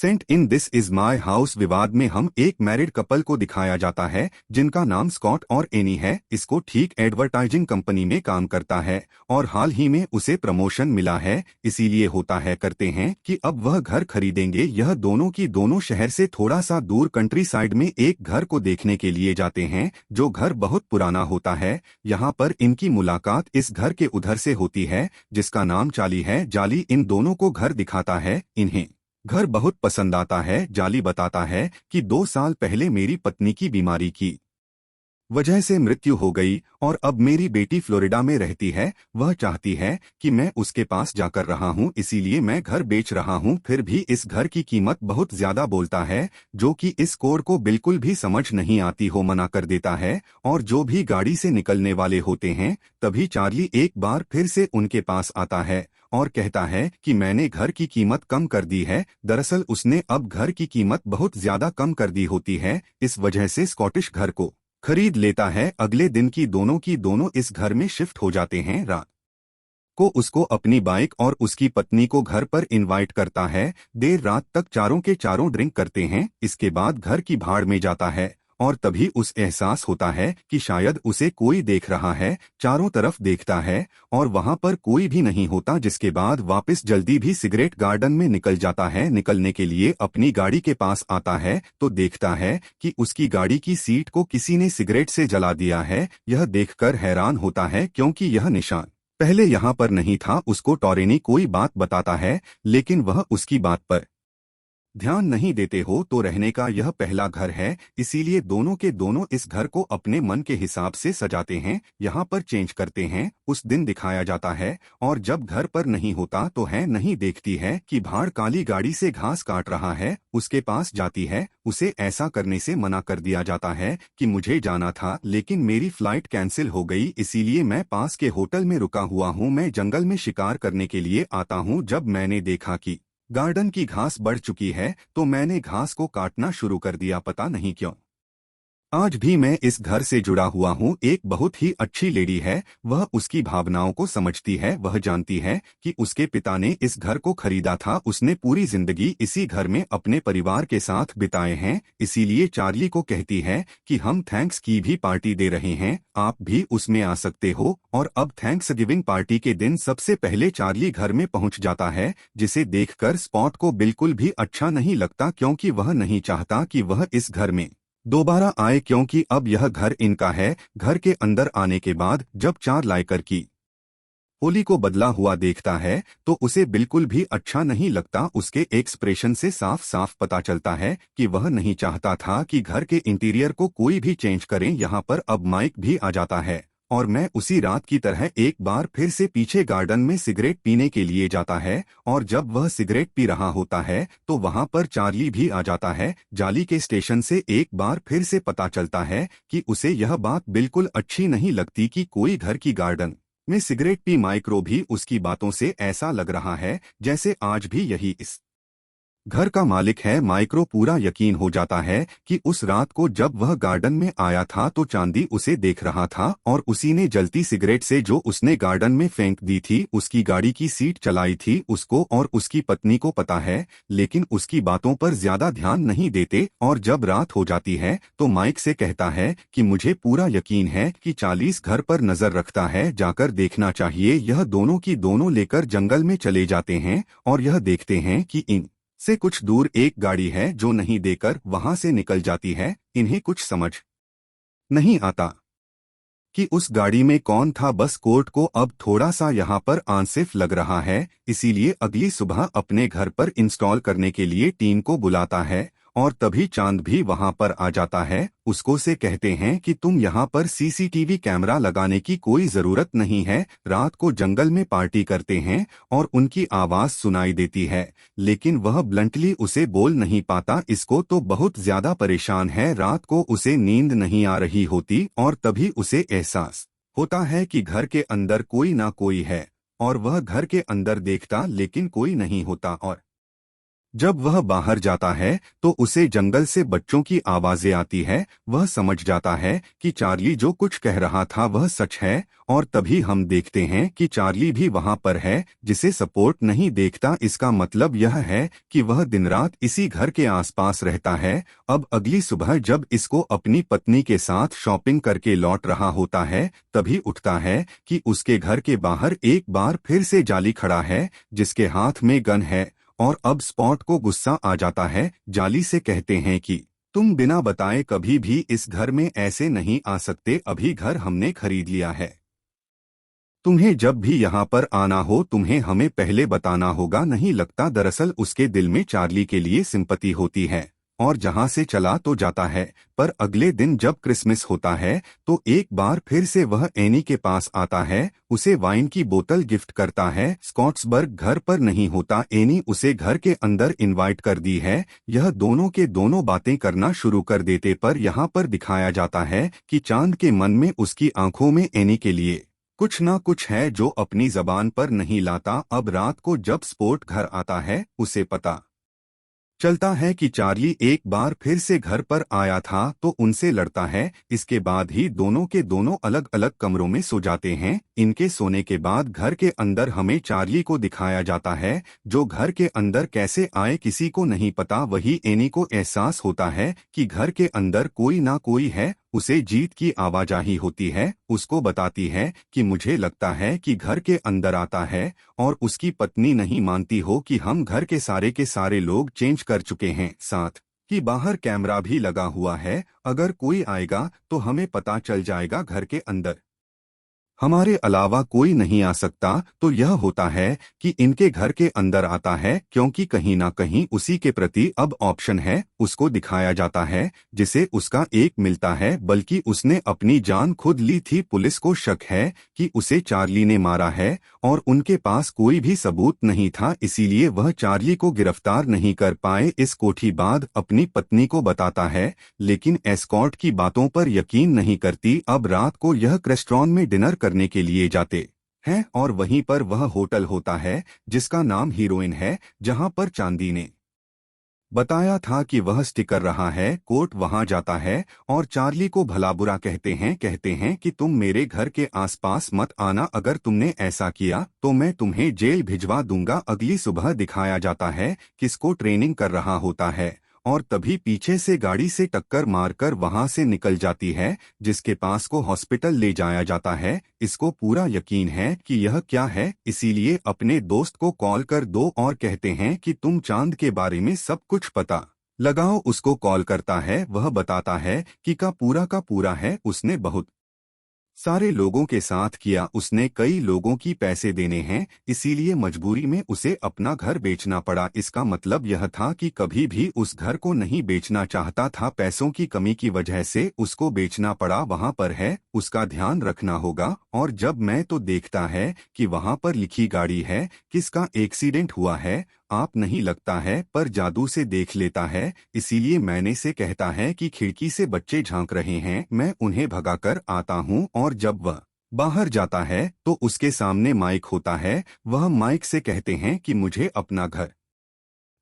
Saint in this is my house विवाद में हम एक मैरिड कपल को दिखाया जाता है जिनका नाम स्कॉट और एनी है। इसको ठीक एडवर्टाइजिंग कंपनी में काम करता है और हाल ही में उसे प्रमोशन मिला है, इसीलिए होता है करते हैं कि अब वह घर खरीदेंगे। यह दोनों की दोनों शहर से थोड़ा सा दूर कंट्री साइड में एक घर को देखने के लिए जाते हैं जो घर बहुत पुराना होता है। यहाँ पर इनकी मुलाकात इस घर के उधर से होती है जिसका नाम चाली है। जाली इन दोनों को घर दिखाता है। इन्हें घर बहुत पसंद आता है। जाली बताता है कि 2 साल पहले मेरी पत्नी की बीमारी की वजह से मृत्यु हो गई और अब मेरी बेटी फ्लोरिडा में रहती है। वह चाहती है कि मैं उसके पास जाकर रहा हूँ, इसीलिए मैं घर बेच रहा हूँ। फिर भी इस घर की कीमत बहुत ज्यादा बोलता है जो कि इस कोड को बिल्कुल भी समझ नहीं आती हो, मना कर देता है। और जो भी गाड़ी से निकलने वाले होते हैं तभी चार्ली एक बार फिर से उनके पास आता है और कहता है कि मैंने घर की कीमत कम कर दी है। दरअसल उसने अब घर की कीमत बहुत ज्यादा कम कर दी होती है, इस वजह से स्कॉटिश घर को खरीद लेता है। अगले दिन की दोनों इस घर में शिफ्ट हो जाते हैं। रात को उसको अपनी बाइक और उसकी पत्नी को घर पर इनवाइट करता है। देर रात तक चारों के चारों ड्रिंक करते हैं। इसके बाद घर की भाड़ में जाता है और तभी उस एहसास होता है कि शायद उसे कोई देख रहा है। चारों तरफ देखता है और वहां पर कोई भी नहीं होता, जिसके बाद वापस जल्दी भी सिगरेट गार्डन में निकल जाता है। निकलने के लिए अपनी गाड़ी के पास आता है तो देखता है कि उसकी गाड़ी की सीट को किसी ने सिगरेट से जला दिया है। यह देखकर हैरान होता है क्योंकि यह निशान पहले यहाँ पर नहीं था। उसको टॉरेनी कोई बात बताता है लेकिन वह उसकी बात पर ध्यान नहीं देते हो। तो रहने का यह पहला घर है, इसीलिए दोनों के दोनों इस घर को अपने मन के हिसाब से सजाते हैं, यहाँ पर चेंज करते हैं। उस दिन दिखाया जाता है और जब घर पर नहीं होता तो है नहीं देखती है कि भाड़ काली गाड़ी से घास काट रहा है। उसके पास जाती है, उसे ऐसा करने से मना कर दिया जाता है कि मुझे जाना था लेकिन मेरी फ्लाइट कैंसिल हो गई, इसीलिए मैं पास के होटल में रुका हुआ हूँ। मैं जंगल में शिकार करने के लिए आता हूँ। जब मैंने देखा कि गार्डन की घास बढ़ चुकी है तो मैंने घास को काटना शुरू कर दिया, पता नहीं क्यों। आज भी मैं इस घर से जुड़ा हुआ हूँ। एक बहुत ही अच्छी लेडी है, वह उसकी भावनाओं को समझती है। वह जानती है कि उसके पिता ने इस घर को खरीदा था, उसने पूरी जिंदगी इसी घर में अपने परिवार के साथ बिताए हैं। इसीलिए चार्ली को कहती है कि हम थैंक्स की भी पार्टी दे रहे हैं, आप भी उसमें आ सकते हो। और अब थैंक्स गिविंग पार्टी के दिन सबसे पहले चार्ली घर में पहुंच जाता है, जिसे देखकर स्पॉट को बिल्कुल भी अच्छा नहीं लगता क्योंकि वह नहीं चाहता कि वह इस घर में दोबारा आए क्योंकि अब यह घर इनका है। घर के अंदर आने के बाद जब चार लाइकर की होली को बदला हुआ देखता है तो उसे बिल्कुल भी अच्छा नहीं लगता। उसके एक्सप्रेशन से साफ साफ पता चलता है कि वह नहीं चाहता था कि घर के इंटीरियर को कोई भी चेंज करे। यहाँ पर अब माइक भी आ जाता है और मैं उसी रात की तरह एक बार फिर से पीछे गार्डन में सिगरेट पीने के लिए जाता है और जब वह सिगरेट पी रहा होता है तो वहां पर चार्ली भी आ जाता है। जाली के स्टेशन से एक बार फिर से पता चलता है कि उसे यह बात बिल्कुल अच्छी नहीं लगती कि कोई घर की गार्डन में सिगरेट पी। माइक्रो भी उसकी बातों से ऐसा लग रहा है जैसे आज भी यही इस घर का मालिक है। माइक्रो पूरा यकीन हो जाता है कि उस रात को जब वह गार्डन में आया था तो चांदी उसे देख रहा था और उसी ने जलती सिगरेट से जो उसने गार्डन में फेंक दी थी उसकी गाड़ी की सीट चलाई थी। उसको और उसकी पत्नी को पता है लेकिन उसकी बातों पर ज्यादा ध्यान नहीं देते। और जब रात हो जाती है तो माइक से कहता है कि मुझे पूरा यकीन है कि 40 घर पर नजर रखता है, जाकर देखना चाहिए। यह दोनों की दोनों लेकर जंगल में चले जाते हैं और यह देखते हैं कि इन से कुछ दूर एक गाड़ी है जो नहीं देकर वहां से निकल जाती है। इन्हें कुछ समझ नहीं आता कि उस गाड़ी में कौन था, बस कोर्ट को अब थोड़ा सा यहाँ पर आंसिफ लग रहा है, इसीलिए अगली सुबह अपने घर पर इंस्टॉल करने के लिए टीम को बुलाता है। और तभी चांद भी वहां पर आ जाता है। उसको से कहते हैं कि तुम यहाँ पर सीसीटीवी कैमरा लगाने की कोई जरूरत नहीं है। रात को जंगल में पार्टी करते हैं और उनकी आवाज सुनाई देती है लेकिन वह ब्लंटली उसे बोल नहीं पाता। इसको तो बहुत ज्यादा परेशान है। रात को उसे नींद नहीं आ रही होती और तभी उसे एहसास होता है कि घर के अंदर कोई ना कोई है और वह घर के अंदर देखता लेकिन कोई नहीं होता और जब वह बाहर जाता है तो उसे जंगल से बच्चों की आवाजें आती है। वह समझ जाता है कि चार्ली जो कुछ कह रहा था वह सच है, और तभी हम देखते हैं कि चार्ली भी वहां पर है, जिसे सपोर्ट नहीं देखता। इसका मतलब यह है कि वह दिन रात इसी घर के आसपास रहता है। अब अगली सुबह जब इसको अपनी पत्नी के साथ शॉपिंग करके लौट रहा होता है, तभी उठता है कि उसके घर के बाहर एक बार फिर से जाली खड़ा है, जिसके हाथ में गन है। और अब स्पॉट को गुस्सा आ जाता है। जाली से कहते हैं कि तुम बिना बताए कभी भी इस घर में ऐसे नहीं आ सकते, अभी घर हमने खरीद लिया है। तुम्हें जब भी यहाँ पर आना हो तुम्हें हमें पहले बताना होगा। नहीं लगता दरअसल उसके दिल में चार्ली के लिए सिंपैथी होती है, और जहाँ से चला तो जाता है। पर अगले दिन जब क्रिसमस होता है तो एक बार फिर से वह एनी के पास आता है, उसे वाइन की बोतल गिफ्ट करता है। स्कॉट्सबर्ग घर पर नहीं होता, एनी उसे घर के अंदर इनवाइट कर दी है। यह दोनों के दोनों बातें करना शुरू कर देते, पर यहाँ पर दिखाया जाता है कि चांद के मन में उसकी आंखों में एनी के लिए कुछ ना कुछ है जो अपनी जबान पर नहीं लाता। अब रात को जब स्पोर्ट घर आता है उसे पता चलता है कि चार्ली एक बार फिर से घर पर आया था तो उनसे लड़ता है। इसके बाद ही दोनों के दोनों अलग अलग कमरों में सो जाते हैं। इनके सोने के बाद घर के अंदर हमें चार्ली को दिखाया जाता है, जो घर के अंदर कैसे आए किसी को नहीं पता। वही एनी को एहसास होता है कि घर के अंदर कोई ना कोई है। उसे जीत की आवाजाही होती है, उसको बताती है कि मुझे लगता है कि घर के अंदर आता है, और उसकी पत्नी नहीं मानती हो कि हम घर के सारे लोग चेंज कर चुके हैं। साथ ही बाहर कैमरा भी लगा हुआ है, अगर कोई आएगा तो हमें पता चल जाएगा घर के अंदर हमारे अलावा कोई नहीं आ सकता। तो यह होता है कि इनके घर के अंदर आता है, क्योंकि कहीं ना कहीं उसी के प्रति अब ऑप्शन है। उसको दिखाया जाता है जिसे उसका एक मिलता है, बल्कि उसने अपनी जान खुद ली थी। पुलिस को शक है कि उसे चार्ली ने मारा है, और उनके पास कोई भी सबूत नहीं था, इसीलिए वह चार्ली को गिरफ्तार नहीं कर पाए। इस कोठी बाद अपनी पत्नी को बताता है, लेकिन एस्कॉर्ट की बातों पर यकीन नहीं करती। अब रात को यह रेस्टोरेंट में डिनर करने के लिए जाते हैं, और वहीं पर वह होटल होता है जिसका नाम हीरोइन है, जहां पर चांदी ने बताया था कि वह स्टिक कर रहा है। कोर्ट वहां जाता है और चार्ली को भला बुरा कहते हैं कि तुम मेरे घर के आसपास मत आना, अगर तुमने ऐसा किया तो मैं तुम्हें जेल भिजवा दूंगा। अगली सुबह दिखाया जाता है किसको ट्रेनिंग कर रहा होता है, और तभी पीछे से गाड़ी से टक्कर मारकर वहां से निकल जाती है, जिसके पास को हॉस्पिटल ले जाया जाता है। इसको पूरा यकीन है कि यह क्या है, इसीलिए अपने दोस्त को कॉल कर दो और कहते हैं कि तुम चांद के बारे में सब कुछ पता लगाओ। उसको कॉल करता है, वह बताता है कि का पूरा है, उसने बहुत सारे लोगों के साथ किया, उसने कई लोगों की पैसे देने हैं, इसीलिए मजबूरी में उसे अपना घर बेचना पड़ा। इसका मतलब यह था कि कभी भी उस घर को नहीं बेचना चाहता था, पैसों की कमी की वजह से उसको बेचना पड़ा। वहां पर है, उसका ध्यान रखना होगा। और जब मैं तो देखता है कि वहां पर लिखी गाड़ी है, किसका एक्सीडेंट हुआ है आप नहीं लगता है, पर जादू से देख लेता है। इसीलिए मैंने से कहता है कि खिड़की से बच्चे झांक रहे हैं, मैं उन्हें भगाकर आता हूँ। और जब वह बाहर जाता है तो उसके सामने माइक होता है। वह माइक से कहते हैं कि मुझे अपना घर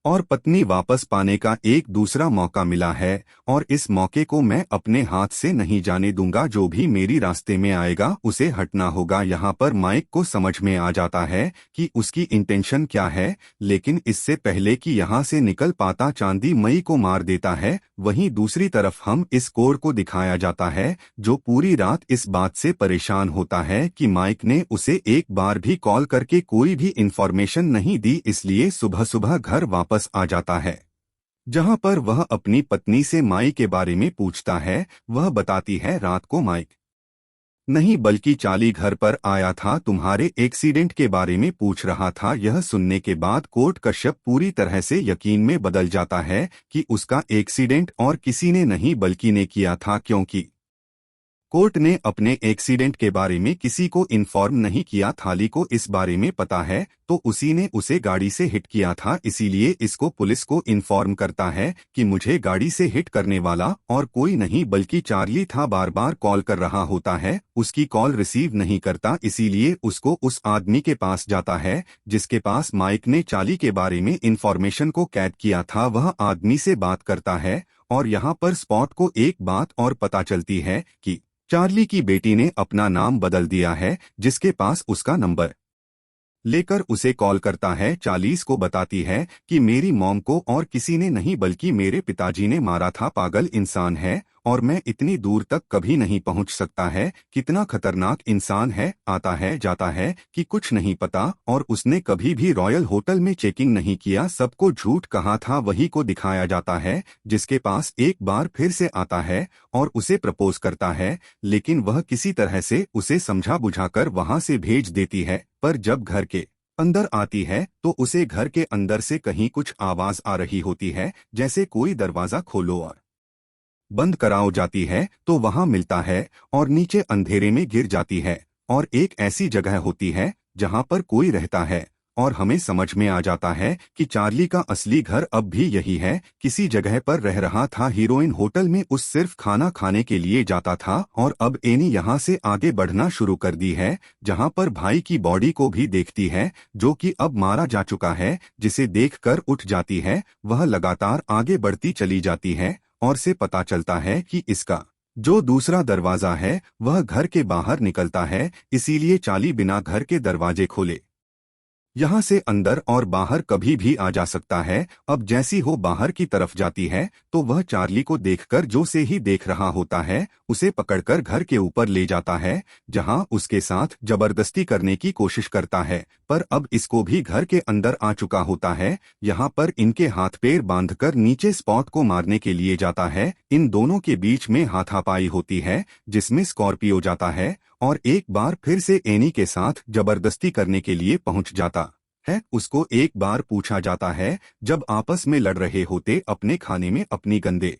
और पत्नी वापस पाने का एक दूसरा मौका मिला है, और इस मौके को मैं अपने हाथ से नहीं जाने दूंगा। जो भी मेरी रास्ते में आएगा उसे हटना होगा। यहाँ पर माइक को समझ में आ जाता है कि उसकी इंटेंशन क्या है, लेकिन इससे पहले कि यहाँ से निकल पाता चांदी मई को मार देता है। वहीं दूसरी तरफ हम इस कोर को दिखाया जाता है, जो पूरी रात इस बात से परेशान होता है कि माइक ने उसे एक बार भी कॉल करके कोई भी इंफॉर्मेशन नहीं दी, इसलिए सुबह सुबह घर वापस आ जाता है, जहां पर वह अपनी पत्नी से माई के बारे में पूछता है। वह बताती है रात को माइक नहीं बल्कि चार्ली घर पर आया था, तुम्हारे एक्सीडेंट के बारे में पूछ रहा था। यह सुनने के बाद कोर्ट कश्यप पूरी तरह से यकीन में बदल जाता है कि उसका एक्सीडेंट और किसी ने नहीं बल्कि ने किया था, क्योंकि कोर्ट ने अपने एक्सीडेंट के बारे में किसी को इन्फॉर्म नहीं किया। थाली को इस बारे में पता है तो उसी ने उसे गाड़ी से हिट किया था, इसीलिए इसको पुलिस को इन्फॉर्म करता है कि मुझे गाड़ी से हिट करने वाला और कोई नहीं बल्कि चार्ली था। बार बार कॉल कर रहा होता है, उसकी कॉल रिसीव नहीं करता, इसीलिए उसको उस आदमी के पास जाता है जिसके पास माइक ने चार्ली के बारे में इन्फॉर्मेशन को कैद किया था। वह आदमी से बात करता है और यहाँ पर स्पॉट को एक बात और पता चलती है कि चार्ली की बेटी ने अपना नाम बदल दिया है, जिसके पास उसका नंबर लेकर उसे कॉल करता है। चार्लीस को बताती है कि मेरी मॉम को और किसी ने नहीं बल्कि मेरे पिताजी ने मारा था। पागल इंसान है और मैं इतनी दूर तक कभी नहीं पहुंच सकता है। कितना खतरनाक इंसान है, आता है जाता है कि कुछ नहीं पता, और उसने कभी भी रॉयल होटल में चेकिंग नहीं किया, सबको झूठ कहा था। वही को दिखाया जाता है जिसके पास एक बार फिर से आता है और उसे प्रपोज करता है, लेकिन वह किसी तरह से उसे समझा बुझाकर वहां से भेज देती है। पर जब घर के अंदर आती है तो उसे घर के अंदर से कहीं कुछ आवाज आ रही होती है, जैसे कोई दरवाजा खोलो और बंद कराओ। जाती है तो वहां मिलता है और नीचे अंधेरे में गिर जाती है और एक ऐसी जगह होती है जहां पर कोई रहता है और हमें समझ में आ जाता है कि चार्ली का असली घर अब भी यही है, किसी जगह पर रह रहा था। हीरोइन होटल में उस सिर्फ खाना खाने के लिए जाता था और अब एनी यहाँ से आगे बढ़ना शुरू कर दी है, जहां पर भाई की बॉडी को भी देखती है जो कि अब मारा जा चुका है, जिसे देखकर उठ जाती है। वह लगातार आगे बढ़ती चली जाती है और से पता चलता है कि इसका जो दूसरा दरवाजा है वह घर के बाहर निकलता है, इसीलिए चार्ली बिना घर के दरवाजे खोले यहाँ से अंदर और बाहर कभी भी आ जा सकता है। अब जैसी हो बाहर की तरफ जाती है तो वह चार्ली को देखकर जो से ही देख रहा होता है उसे पकड़कर घर के ऊपर ले जाता है, जहां उसके साथ जबरदस्ती करने की कोशिश करता है। पर अब इसको भी घर के अंदर आ चुका होता है। यहाँ पर इनके हाथ पैर बांधकर नीचे स्पॉट को मारने के लिए जाता है। इन दोनों के बीच में हाथापाई होती है जिसमें स्कॉर्पियो जाता है और एक बार फिर से एनी के साथ जबरदस्ती करने के लिए पहुंच जाता है। उसको एक बार पूछा जाता है जब आपस में लड़ रहे होते अपने खाने में अपनी गंदे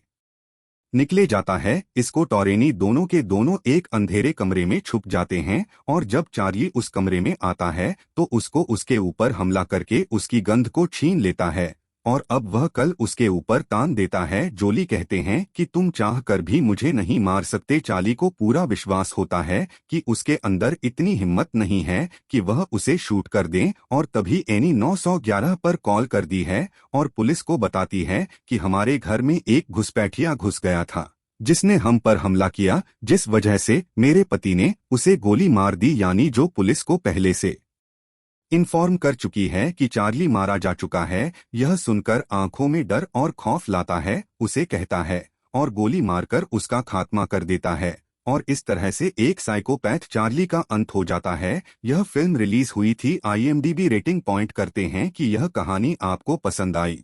निकले जाता है। इसको टॉरेनी दोनों के दोनों एक अंधेरे कमरे में छुप जाते हैं और जब चार्ली उस कमरे में आता है तो उसको उसके ऊपर हमला करके उसकी गंध को छीन लेता है और अब वह कल उसके ऊपर तान देता है। जोली कहते हैं कि तुम चाह कर भी मुझे नहीं मार सकते। चार्ली को पूरा विश्वास होता है कि उसके अंदर इतनी हिम्मत नहीं है कि वह उसे शूट कर दे और तभी एनी 911 पर कॉल कर दी है और पुलिस को बताती है कि हमारे घर में एक घुसपैठिया घुस गया था जिसने हम पर हमला किया, जिस वजह से मेरे पति ने उसे गोली मार दी, यानी जो पुलिस को पहले से इन्फॉर्म कर चुकी है कि चार्ली मारा जा चुका है। यह सुनकर आंखों में डर और खौफ लाता है, उसे कहता है और गोली मारकर उसका खात्मा कर देता है और इस तरह से एक साइकोपैथ चार्ली का अंत हो जाता है। यह फिल्म रिलीज हुई थी। IMDb रेटिंग पॉइंट करते हैं कि यह कहानी आपको पसंद आई।